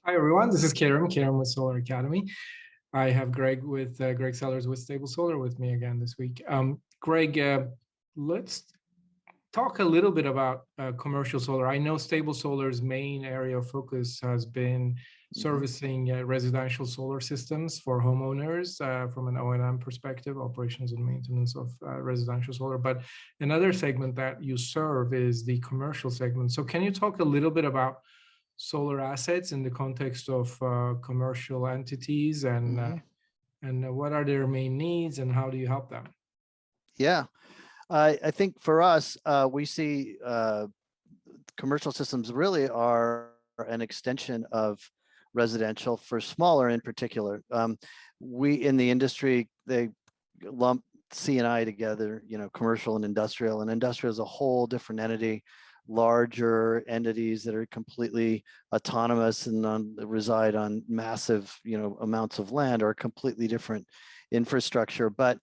Hi, everyone. This is Kerem with Solar Academy. I have Greg with Greg Sellers with Stable Solar with me again this week. Greg, let's talk a little bit about commercial solar. I know Stable Solar's main area of focus has been servicing residential solar systems for homeowners from an O&M perspective, operations and maintenance of residential solar. But another segment that you serve is the commercial segment. So can you talk a little bit about solar assets in the context of commercial entities and what are their main needs and how do you help them? Yeah, I think for us, we see commercial systems really are an extension of residential for smaller in particular. We in the industry, they lump C&I together, commercial and industrial is a whole different entity, larger entities that are completely autonomous and reside on massive, amounts of land or completely different infrastructure. But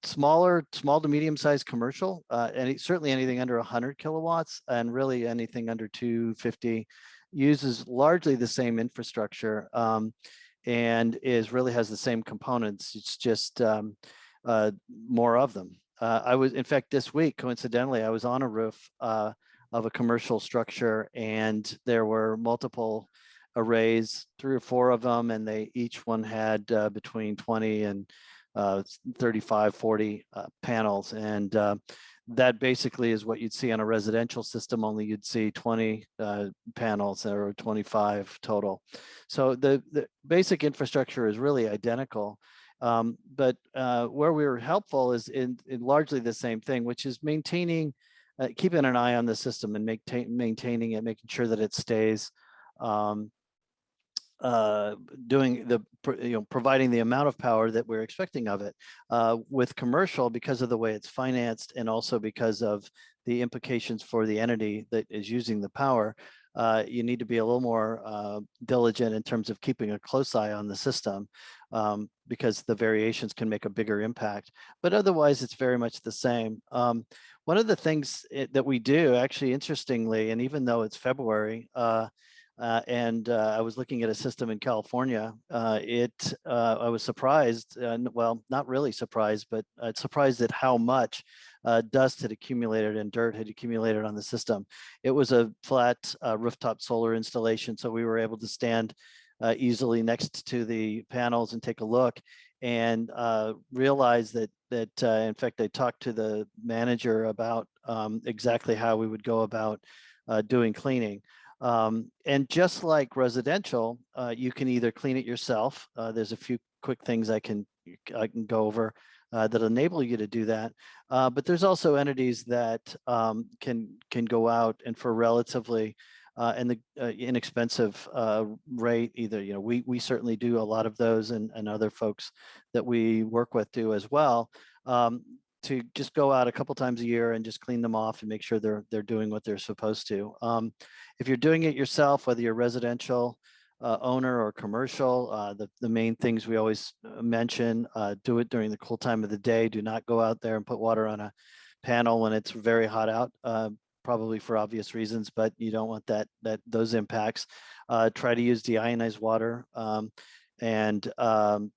small to medium-sized commercial, and certainly anything under 100 kilowatts and really anything under 250 uses largely the same infrastructure and really has the same components. It's just more of them. In fact, this week, coincidentally, I was on a roof of a commercial structure and there were multiple arrays, 3 or 4 of them, and each one had between 20 and 35, 40 panels. And that basically is what you'd see on a residential system, only you'd see 20 panels or 25 total. So the basic infrastructure is really identical. But where we were helpful is in largely the same thing, which is maintaining, keeping an eye on the system and maintaining it, making sure that it stays providing the amount of power that we're expecting of it. With commercial, because of the way it's financed and also because of the implications for the entity that is using the power, you need to be a little more diligent in terms of keeping a close eye on the system because the variations can make a bigger impact. But otherwise, it's very much the same. One of the things that we do, actually, interestingly, and even though it's February, I was looking at a system in California. I was surprised, well, not really surprised, but surprised at how much dust had accumulated and dirt had accumulated on the system. It was a flat rooftop solar installation, so we were able to stand easily next to the panels and take a look and realize that in fact, I talked to the manager about exactly how we would go about doing cleaning. And just like residential, you can either clean it yourself. There's a few quick things I can go over that enable you to do that. But there's also entities that can go out and for relatively inexpensive rate, either, we certainly do a lot of those and other folks that we work with do as well. To just go out a couple times a year and just clean them off and make sure they're doing what they're supposed to. If you're doing it yourself, whether you're residential owner or commercial, the main things we always mention, do it during the cool time of the day. Do not go out there and put water on a panel when it's very hot out, probably for obvious reasons, but you don't want those impacts. Try to use deionized water. And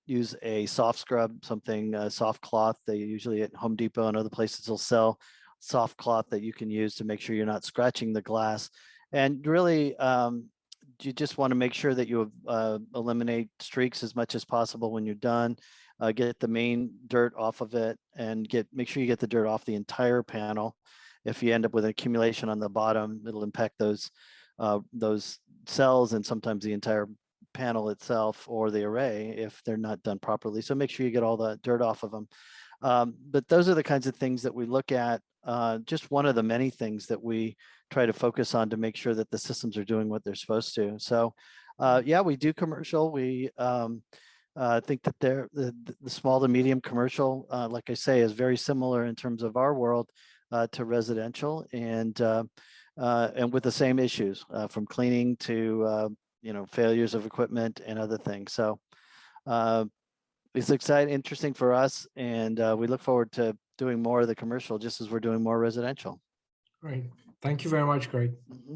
use a soft scrub, something soft cloth. They usually at Home Depot and other places will sell soft cloth that you can use to make sure you're not scratching the glass. And really, you just want to make sure that you eliminate streaks as much as possible when you're done. Get the main dirt off of it and make sure you get the dirt off the entire panel. If you end up with an accumulation on the bottom, it'll impact those cells and sometimes the entire panel itself or the array if they're not done properly. So make sure you get all the dirt off of them. But those are the kinds of things that we look at. Just one of the many things that we try to focus on to make sure that the systems are doing what they're supposed to. So yeah, we do commercial. We think that the small to medium commercial, like I say, is very similar in terms of our world to residential and with the same issues from cleaning to failures of equipment and other things. So it's exciting, interesting for us, and we look forward to doing more of the commercial just as we're doing more residential. Great. Thank you very much, Greg. Mm-hmm.